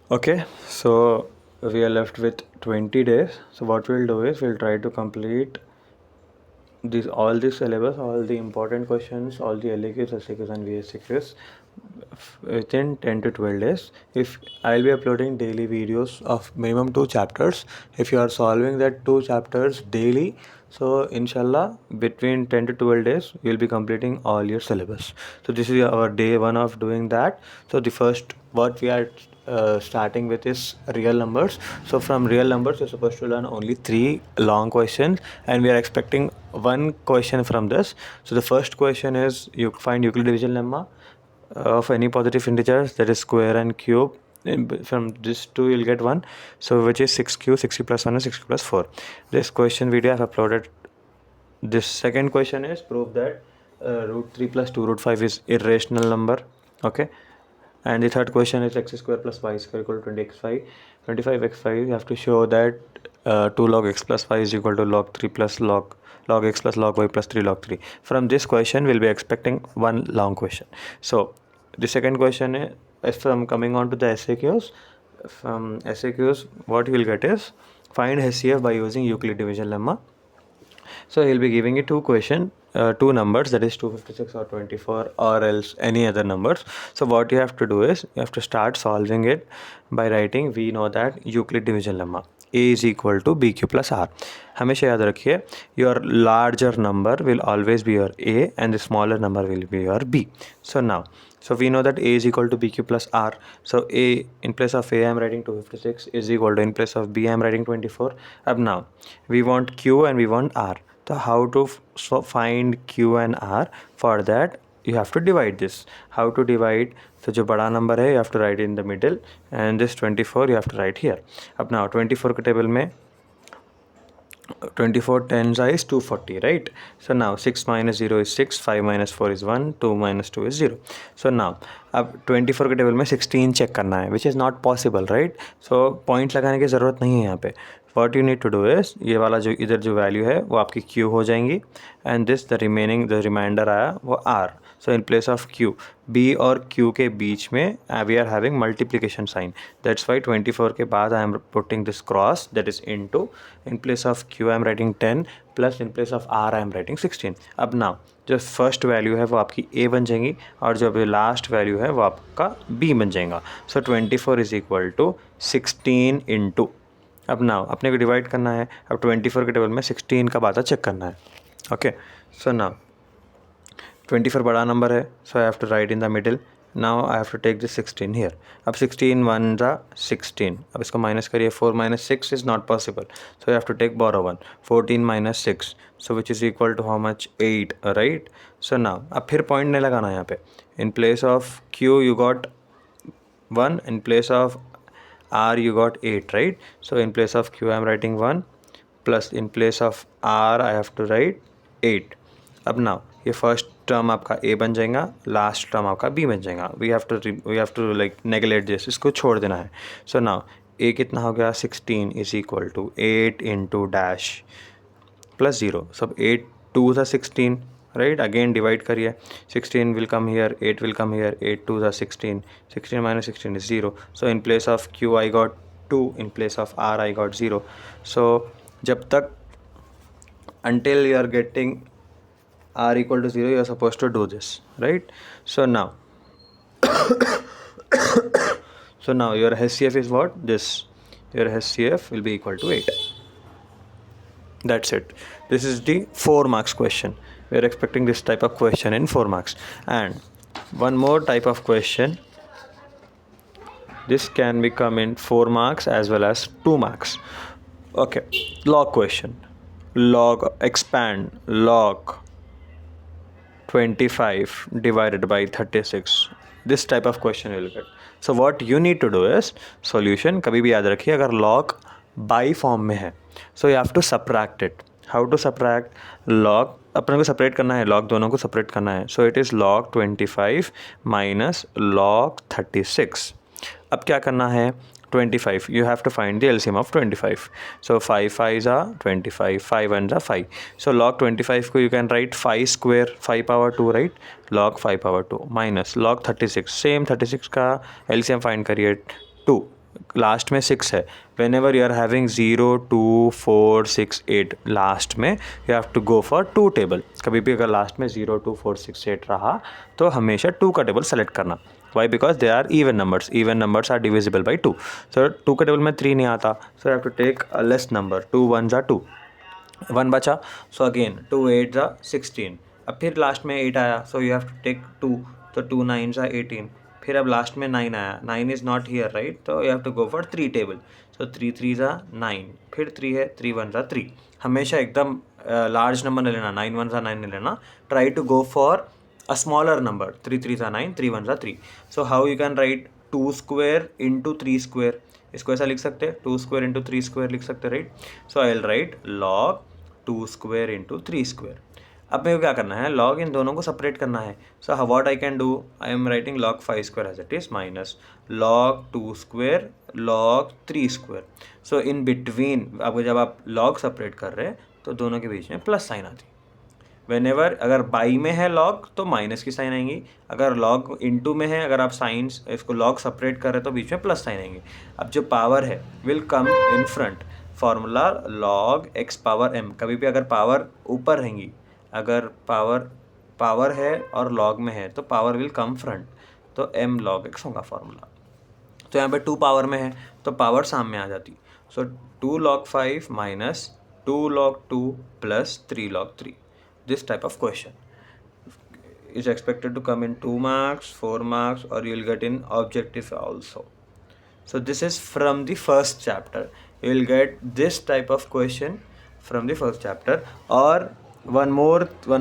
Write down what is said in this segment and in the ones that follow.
Okay, so we are left with 20 days. So what we'll do is we'll try to complete all the syllabus, all the important questions, all the LAQs, SAQs and VSAQs within 10 to 12 days. If I'll be uploading daily videos of minimum 2 chapters. If you are solving that 2 chapters daily, so inshallah between 10 to 12 days you'll be completing all your syllabus. So this is our day one of doing that. So the first what we are starting with is real numbers. So from real numbers you're supposed to learn only 3 long questions, and we are expecting one question from this. So the first question is you find Euclid division lemma of any positive integers, that is square and cube. From this two you'll get one, so which is 6q, 60 plus 1 and 60 plus 4. This question video I've uploaded. This second question is prove that root 3 plus 2 root 5 is irrational number. Okay, and the third question is x square plus y square equal to 20x5 25x5. You have to show that 2 log x plus y is equal to log 3 plus log x plus log y plus 3 log 3. From this question we'll be expecting one long question. So the second question is from coming on to the SAQs. From SAQs what you will get is find HCF by using Euclid division lemma. So he'll be giving you two numbers, that is 256 or 24 or else any other numbers. So what you have to do is you have to start solving it by writing, we know that Euclid division lemma a is equal to bq plus r. हमेशा याद रखिए, your larger number will always be your a and the smaller number will be your b. So we know that a is equal to bq plus r. So a, in place of a I'm writing 256, is equal to, in place of b I'm writing 24. Ab now we want q and we want r. So how to find q and r? For that you have to divide this. How to divide? So जो बड़ा number है you have to write in the middle and this 24 you have to write here. अब now 24 के table में 24 10s is 240, right? So now 6 minus 0 is 6, 5 minus 4 is 1, 2 minus 2 is 0. So now अब 24 के table में 16 check करना है, which is not possible, right? So point लगाने की ज़रूरत नहीं है यहाँ पे. What you need to do is ये वाला जो इधर जो वैल्यू है वो आपकी q हो जाएंगी and this the remainder आया वो r. So in place of q, b और q के बीच में we are having multiplication sign. That's why 24 के बाद I am putting this cross, that is into, in place of q I am writing 10 plus in place of r I am writing 16. अब now जो first value है वो आपकी a बन जाएंगी और जो अभी लास्ट वैल्यू है वो आपका b बन जाएगा. So 24 is equal to 16 into. अब नाउ अपने को डिवाइड करना है. अब 24 के टेबल में 16 का बाता चेक करना है. ओके, सो नाउ 24 बड़ा नंबर है, so I have to write in the middle. Now I have to take this 16 here. अब 16 1 ज़ा 16. अब इसको माइनस करिए. 4 minus 6 is not possible, so I have to take borrow 1. 14 minus 6, so which is equal to how much 8, right? So now अब फिर point नहीं लगाना है यहाँ पे. In place of q you got 1, in place of r you got 8, right? So in place of q I am writing 1 plus in place of r I have to write 8. अब now ये first term आपका a बन जाएगा, last term आपका b बन जाएगा. We have to like neglect this, इसको छोड़ देना है. सो नाउ a कितना हो गया? 16 is equal to 8 into dash plus 0. सब 8 2 था 16, right? Again divide करिए. 16 will come here, 8 will come here, 8 2 is 16, 16 minus 16 is 0. So in place of q I got 2, in place of r I got 0. So जब तक until you are getting r equal to 0 you are supposed to do this, right? So now so now your HCF is what? This. Your HCF will be equal to 8. That's it. This is the 4 marks question. We are expecting this type of question in 4 marks. And one more type of question. This can become in 4 marks as well as 2 marks. Okay. Log question. Log expand log 25 divided by 36. This type of question you will get. So what you need to do is solution. कभी भी याद रखिए अगर log by form में है, so you have to subtract it. How to subtract? log अपने को separate करना है, log दोनों को सेपरेट करना है. So it is log 25 minus log 36. अब क्या करना है? 25, you have to find the LCM of 25. So 5 5s are 25, 5 1s are 5. So log 25 को you can write 5 square, 5 power 2, right? log 5 power 2 minus log 36. Same 36 का LCM find करिए 2. Last में 6 है, whenever you are having 0 2 4 6 8 last में you have to go for 2 table. कभी भी अगर last में 0 2 4 6 8 रहा तो हमेशा 2 का टेबल सेलेक्ट करना. Why? Because they are even numbers are divisible by 2. So 2 का टेबल में 3 नहीं आता, so you have to take a less number. 2 1 जा 2, 1 बचा, सो अगेन 2 8 जा 16. अब फिर लास्ट में 8 आया, so you have to take 2, तो 2 9 जा 18. फिर अब लास्ट में 9 आया, 9 इज़ नॉट हियर राइट, तो you have to go for 3 table. So 3 3 जा 9, फिर 3 है, 3 1 जा 3. हमेशा एकदम लार्ज नंबर नहीं लेना, 9 1 जा 9 नहीं लेना. Try to go for a smaller number. 3 3 जा 9, 3 1 जा 3. So how you can write 2 square into 3 square. इसको ऐसा लिख सकते हैं, 2 स्क्वेयर इंटू 3 स्क्वेयर लिख सकते हैं right. So I will write log 2 square into 3 square. अब मेरे को क्या करना है, लॉग इन दोनों को सेपरेट करना है. So what I can do, I am writing log 5 square as it is minus log 2 square log 3 square. So in between आपको जब आप लॉग सेपरेट कर रहे हैं तो दोनों के बीच में प्लस साइन आती. वेनेवर अगर बाई में है लॉग तो माइनस की साइन आएंगी, अगर लॉग इनटू में है, अगर आप साइंस इसको लॉग सेपरेट कर रहे हैं तो बीच में प्लस साइन आएंगे. अब जो पावर है will come in front. Formula log x power m. कभी भी अगर पावर ऊपर रहेंगी, अगर पावर है और लॉग में है तो पावर विल कम फ्रंट, तो एम लॉग एक्स होगा फॉर्मूला. तो यहाँ पे 2 पावर में है तो पावर सामने आ जाती. सो 2 log 5 minus 2 log 2 plus 3 log 3. This type of question is expected to come in 2 marks, 4 marks, or you will get in objective also. So this is from the first chapter. You will get this type of question from the first chapter. Or one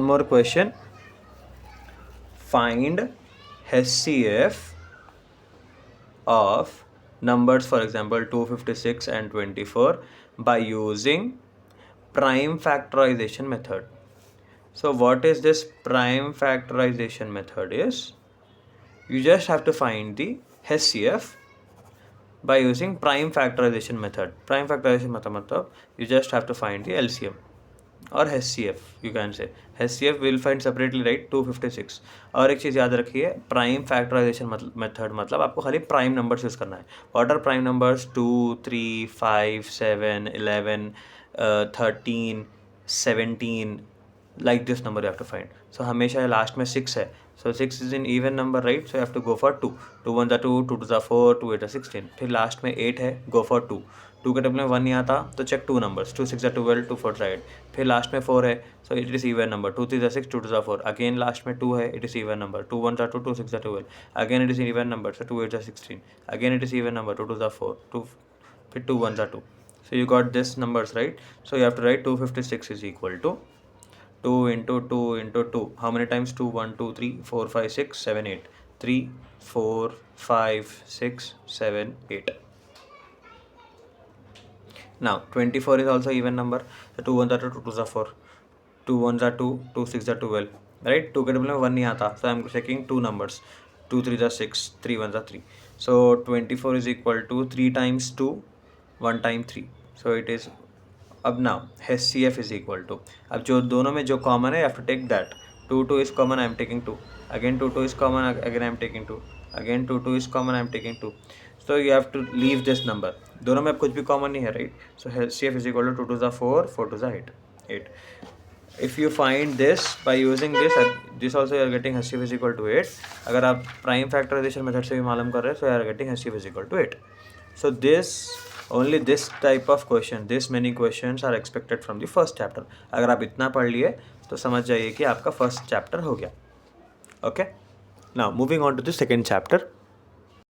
more question. Find HCF of numbers, for example 256 and 24 by using prime factorization method. So what is this prime factorization method is, you just have to find the HCF by using prime factorization method. Prime factorization matlab you just have to find the LCM और HCF you can say. HCF will find separately right 256. और एक चीज़ याद रखिए, prime factorisation method मतलब आपको खाली prime numbers use करना है. What are prime numbers? 2 3 5 7 11 13 17 like this number you have to find. So हमेशा लास्ट में 6 है, so 6 is in even number right, so you have to go for 2. 2 1 2, 2 2 4, 2 8 16. फिर last में 8 है, go for 2. 2 के table में 1 नहीं आता तो चेक 2 नंबर्स. 2 6 12, 2 4 8. फिर लास्ट में 4 है, so it is even number. 2 3 6, 2 2 4. Again last में 2 है, it is even number. 2 1 2, 2 6 12. Again it is even number, so 2 8 16. Again it is even number. 2 2 4, 2 फिर 2 1 2. So you got this numbers right. So you have to write 256 is equal to 2 into 2 into 2. How many times 2? 1 2 3 4 5 6 7 8. 3 4 5 6 7 8. Now 24 is also even number. So 2 1 2, 2 2 4. 2 1 2, 2 6 12. Right? 2 के table में 1 नहीं आता. So I am checking 2 numbers. 2 3 6, 3 1 3. So 24 is equal to 3 times 2, 1 time 3. So it is. अब now HCF is equal to, अब जो दोनों में जो कॉमन है, you have to take that. 2 2 is common, I am taking 2. Again 2 2 is common, again I am taking 2. Again 2 2 is common, I am taking 2. So you have to leave this number. दोनों में अब कुछ भी common नहीं है right. So HCF is equal to 2 2 4, 4 2 8. If you find this by using this also you are getting HCF is equal to 8. अगर आप prime factorisation method से भी मालूम कर रहे हैं, so you are getting HCF is equal to 8. So only this type of question, this many questions are expected from the first chapter. अगर आप इतना पढ़ लिए तो समझ जाइए कि आपका फर्स्ट चैप्टर हो गया. Okay, now moving on to the second chapter.